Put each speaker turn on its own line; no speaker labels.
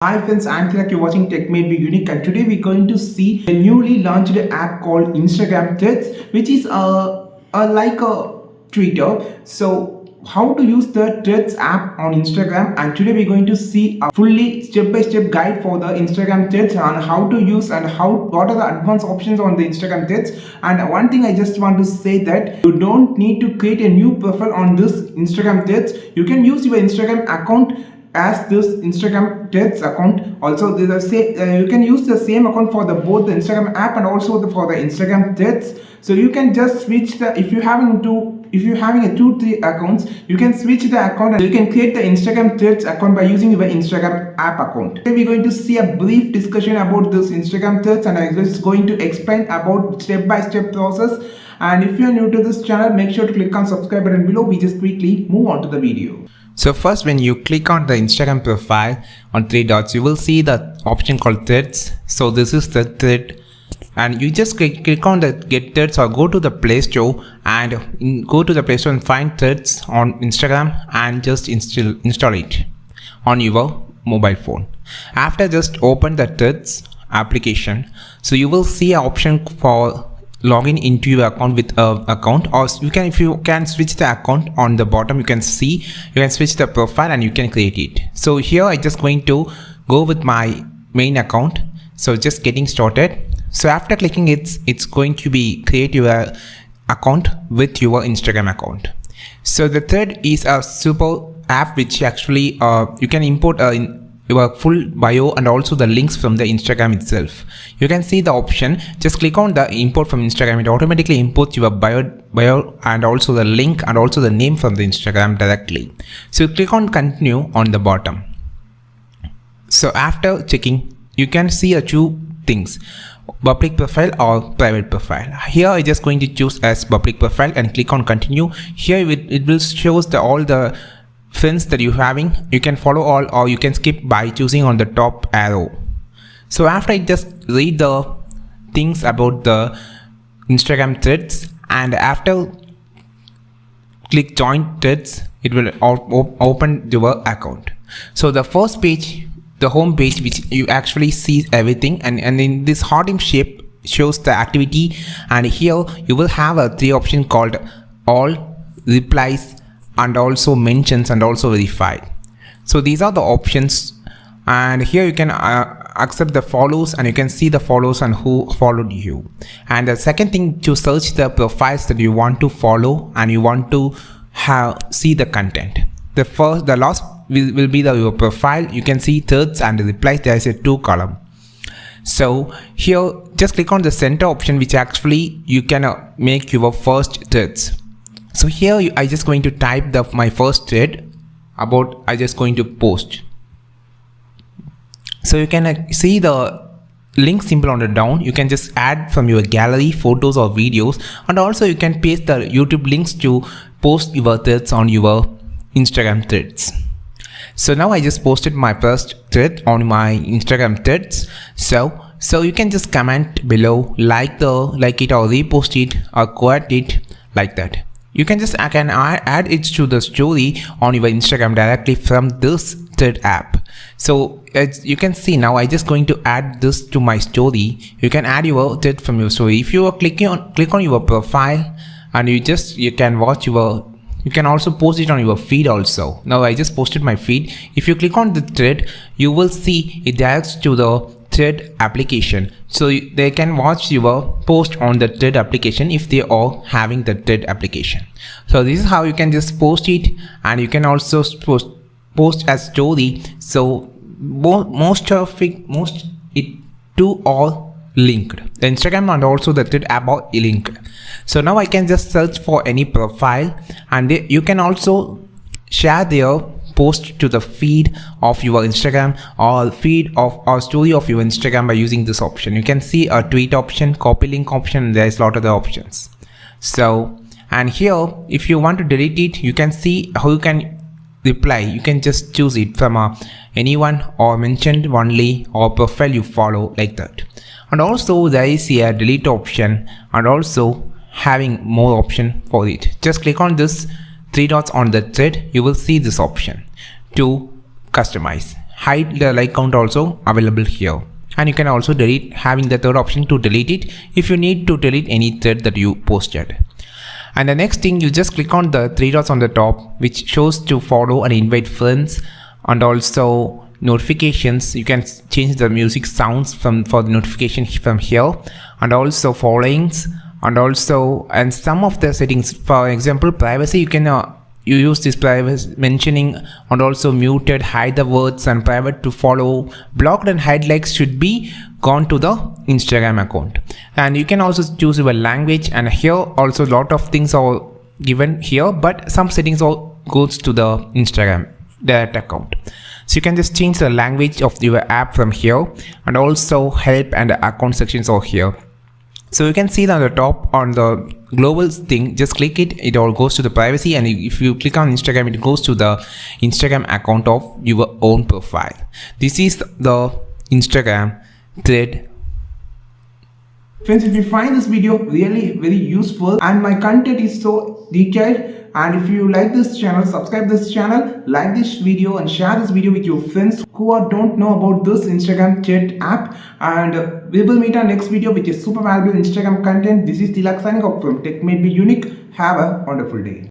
Hi friends, I'm Tilak. You're watching Tech Made Be Unique, and today we're going to see a newly launched app called Instagram Threads, which is like a Twitter. So how to use the Threads app on Instagram, and today we're going to see a fully step-by-step guide for the Instagram Threads on how to use and what are the advanced options on the Instagram Threads. And one thing I just want to say that you don't need to create a new profile on this Instagram Threads. You can use your Instagram account as this Instagram Threads account. Also, you can use the same account for both the Instagram app and also for the Instagram Threads. So you can just switch the if you're having a 2-3 accounts, you can switch the account and you can create the Instagram Threads account by using your Instagram app account. Today we're going to see a brief discussion about this Instagram Threads, and I'm just going to explain about step-by-step process. And if you're new to this channel, make sure to click on subscribe button below. We just quickly move on to the video.
So first, when you click on the Instagram profile on three dots, you will see the option called Threads. So this is the thread, and you just click on the Get Threads or go to the Play Store and find Threads on Instagram and just install it on your mobile phone. After, just open the Threads application. So you will see an option for login into your account with account, or if you can switch the account on the bottom, you can switch the profile and you can create it. So here I just going to go with my main account. So just getting started. So after clicking it's going to be create your account with your Instagram account. So the third is a super app which actually you can import your full bio and also the links from the Instagram itself. You can see the option, just click on the import from Instagram. It automatically imports your bio and also the link and also the name from the Instagram directly. So you click on continue on the bottom. So after checking, you can see two things, public profile or private profile. Here I just going to choose as public profile and click on continue. Here it will show all the friends that you're having. You can follow all or you can skip by choosing on the top arrow. So after I just read the things about the Instagram Threads, and after click join Threads, it will open your account. So the first page, the home page, which you actually see everything, and in this heart shape shows the activity, and here you will have a 3 option called all, replies, and also mentions and also verified. So these are the options, and here you can accept the follows and you can see the follows and who followed you. And the second thing, to search the profiles that you want to follow and you want to see the content. The last will be your profile. You can see threads and replies. There is a 2 column. So here just click on the center option, which actually you can make your first threads. So here I just going to type my first thread about I just going to post. So you can see the link symbol on the down. You can just add from your gallery photos or videos, and also you can paste the YouTube links to post your threads on your Instagram Threads. So now I just posted my first thread on my Instagram Threads. So you can just comment below, like it or repost it or quote it like that. You can just add it to the story on your Instagram directly from this thread app. So as you can see now, I just going to add this to my story. You can add your thread from your story. If you are click on your profile, and you can watch you can also post it on your feed also. Now I just posted my feed. If you click on the thread, you will see it directs to the thread application, so they can watch your post on the thread application if they are having the thread application. So this is how you can just post it, and you can also post as story. So most it two are linked. The Instagram and also the thread app are linked. So now I can just search for any profile, and you can also share their post to the feed of your Instagram or feed of or story of your Instagram by using this option. You can see a tweet option, copy link option, and there's a lot of other options. So, and here if you want to delete it, you can see how you can reply. You can just choose it from anyone or mentioned only or profile you follow, like that. And also there is a delete option, and also having more option for it. Just click on this 3 dots on the thread. You will see this option to customize. hide the like count also available here. And you can also delete, having the third option to delete it if you need to delete any thread that you posted. And the next thing, you just click on the three dots on the top, which shows to follow and invite friends, and also notifications. You can change the music sounds for the notification from here, and also followings, and some of the settings. For example, privacy, you can you use this privacy mentioning, and also muted, hide the words, and private to follow. Blocked and hide likes should be gone to the Instagram account. And you can also choose your language, and here also a lot of things are given here, but some settings all goes to the Instagram direct account. So you can just change the language of your app from here, and also help and account sections are here. So you can see that on the top on the global thing, just click it, it all goes to the privacy, and if you click on Instagram, it goes to the Instagram account of your own profile. This is the Instagram thread.
Friends, if you find this video really very useful and my content is so detailed, and if you like this channel, subscribe this channel, like this video, and share this video with your friends who don't know about this Instagram chat app. And we will meet our next video with a super valuable Instagram content. This is Tilak signing off from Tech Made Be Unique. Have a wonderful day.